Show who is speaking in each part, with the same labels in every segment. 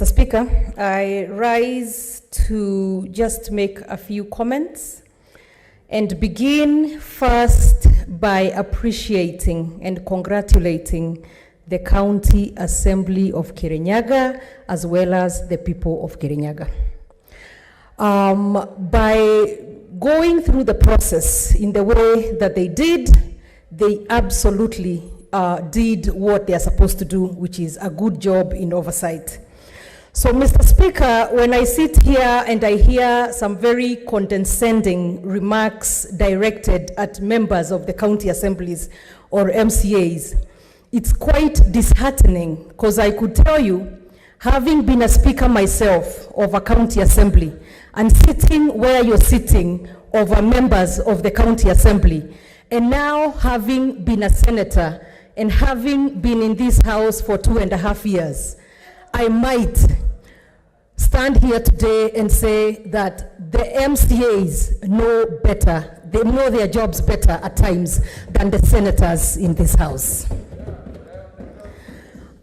Speaker 1: Mr. Speaker. I rise to just make a few comments and begin first by appreciating and congratulating the County Assembly of Kirinyaga as well as the people of Kirinyaga. By going through the process in the way that they did, they absolutely did what they are supposed to do, which is a good job in oversight. So, Mr. Speaker, when I sit here and I hear some very condescending remarks directed at members of the county assemblies or MCAs, it's quite disheartening, because I could tell you, having been a speaker myself of a county assembly and sitting where you're sitting over members of the county assembly, and now having been a senator and having been in this house for 2.5 years, I might stand here today and say that the MCAs know better. They know their jobs better at times than the senators in this house.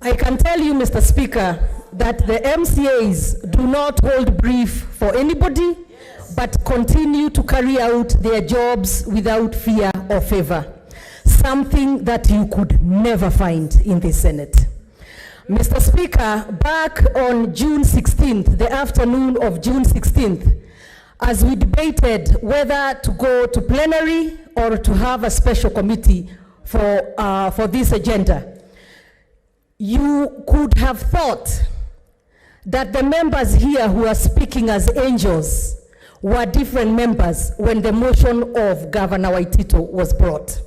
Speaker 1: I can tell you, Mr. Speaker, that the MCAs do not hold brief for anybody, but continue to carry out their jobs without fear or favor, something that you could never find in the Senate. Mr. Speaker, back on June 16th, the afternoon of June 16th, as we debated whether to go to plenary or to have a special committee for this agenda, you could have thought that the members here who are speaking as angels were different members when the motion of Governor Waitito was brought.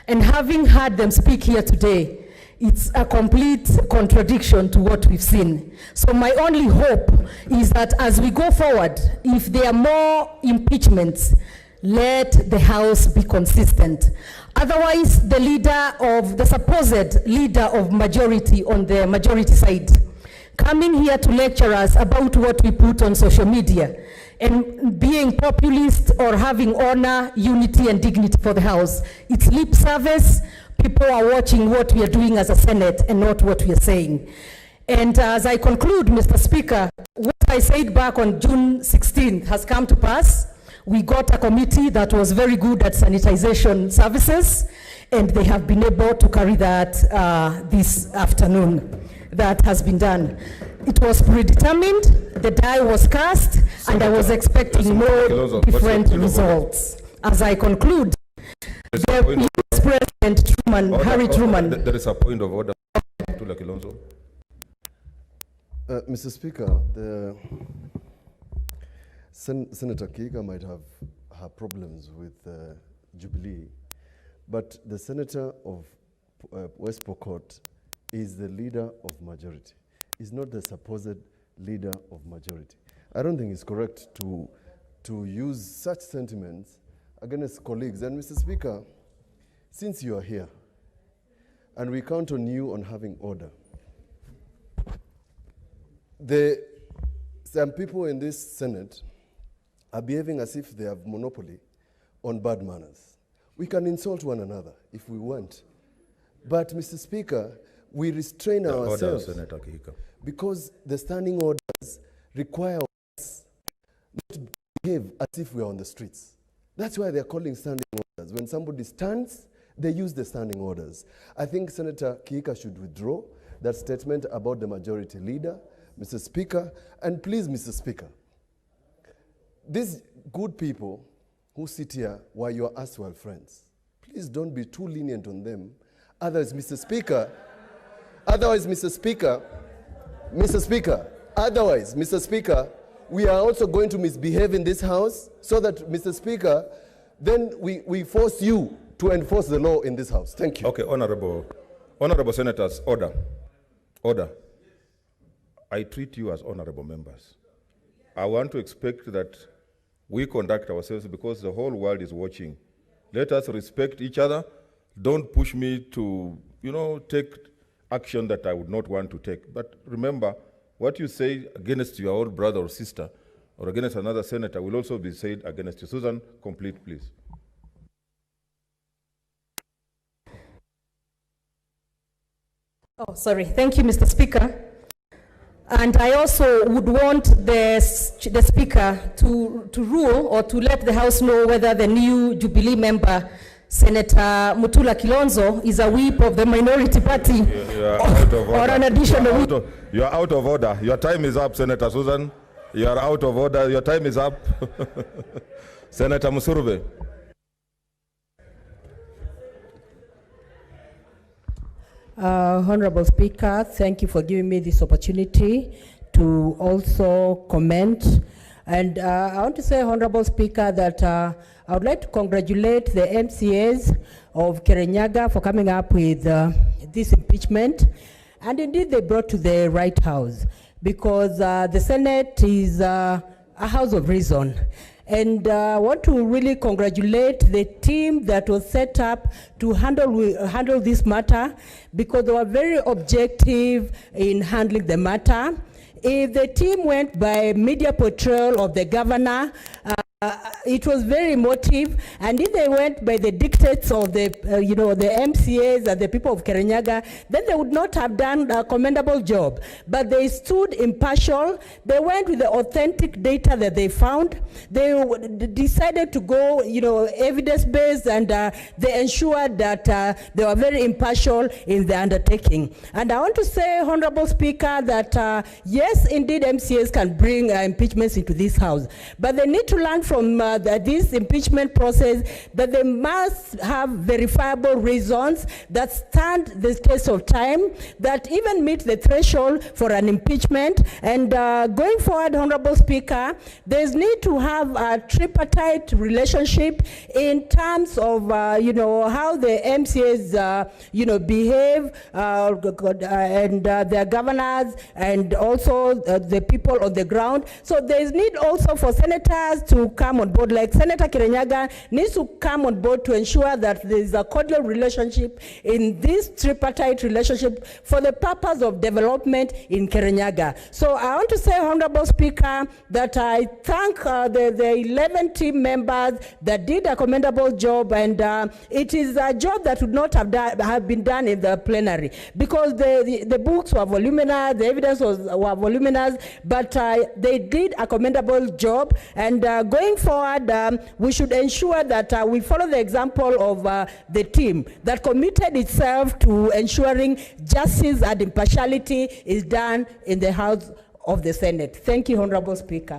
Speaker 1: And having heard them speak here today, it's a complete contradiction to what we've seen. So my only hope is that as we go forward, if there are more impeachments, let the House be consistent. Otherwise, the supposed leader of majority on the majority side, coming here to lecture us about what we put on social media and being populist or having honor, unity, and dignity for the House, it's lip service. People are watching what we are doing as a Senate and not what we are saying. And as I conclude, Mr. Speaker, what I said back on June 16th has come to pass. We got a committee that was very good at sanitization services, and they have been able to carry that this afternoon. That has been done. It was predetermined, the die was cast, and I was expecting more different results. As I conclude, the US President Harry Truman.
Speaker 2: There is a point of order.
Speaker 3: Mr. Speaker, Senator Kiiga might have her problems with Jubilee, but the senator of West Pokot is the leader of majority. Is not the supposed leader of majority. I don't think it's correct to use such sentiments against colleagues. And Mr. Speaker, since you are here, and we count on you on having order, some people in this Senate are behaving as if they have monopoly on bad manners. We can insult one another if we want. But, Mr. Speaker, we restrain ourselves because the standing orders require us not to behave as if we are on the streets. That's why they're calling standing orders. When somebody stands, they use the standing orders. I think Senator Kiiga should withdraw that statement about the majority leader, Mr. Speaker. And please, Mr. Speaker, these good people who sit here were your erstwhile friends. Please don't be too lenient on them. Otherwise, Mr. Speaker, we are also going to misbehave in this House so that, Mr. Speaker, then we force you to enforce the law in this House. Thank you.
Speaker 2: Okay, honorable senators, order. I treat you as honorable members. I want to expect that we conduct ourselves because the whole world is watching. Let us respect each other. Don't push me to, take action that I would not want to take. But remember, what you say against your own brother or sister or against another senator will also be said against you. Susan, complete, please.
Speaker 1: Oh, sorry. Thank you, Mr. Speaker. And I also would want the Speaker to rule or to let the House know whether the new Jubilee member, Senator Mutula Kilonzo, is a whip of the minority party or an additional whip.
Speaker 2: You are out of order. Your time is up, Senator Susan. You are out of order. Your time is up. Senator Musurube.
Speaker 4: Honorable Speaker, thank you for giving me this opportunity to also comment. And I want to say, Honorable Speaker, that I would like to congratulate the MCAs of Kirinyaga for coming up with this impeachment. And indeed, they brought to the right house, because the Senate is a house of reason. And I want to really congratulate the team that was set up to handle this matter, because they were very objective in handling the matter. If the team went by media portrayal of the governor, it was very emotive, and if they went by the dictates of the, the MCAs and the people of Kirinyaga, then they would not have done a commendable job. But they stood impartial. They went with the authentic data that they found. They decided to go, evidence-based, and they ensured that they were very impartial in the undertaking. And I want to say, Honorable Speaker, that yes, indeed, MCAs can bring impeachments into this House, but they need to learn from this impeachment process that they must have verifiable reasons that stand the test of time, that even meet the threshold for an impeachment. And going forward, Honorable Speaker, there's need to have a tripartite relationship in terms of, how the MCAs, behave, and their governors, and also the people on the ground. So there's need also for senators to come on board, like Senator Kirinyaga needs to come on board to ensure that there is a cordial relationship in this tripartite relationship for the purpose of development in Kirinyaga. So I want to say, Honorable Speaker, that I thank the 11 team members that did a commendable job, and it is a job that would not have been done in the plenary, because the books were voluminous, the evidence were voluminous, but they did a commendable job. And going forward, we should ensure that we follow the example of the team that committed itself to ensuring justice and impartiality is done in the House of the Senate. Thank you, Honorable Speaker.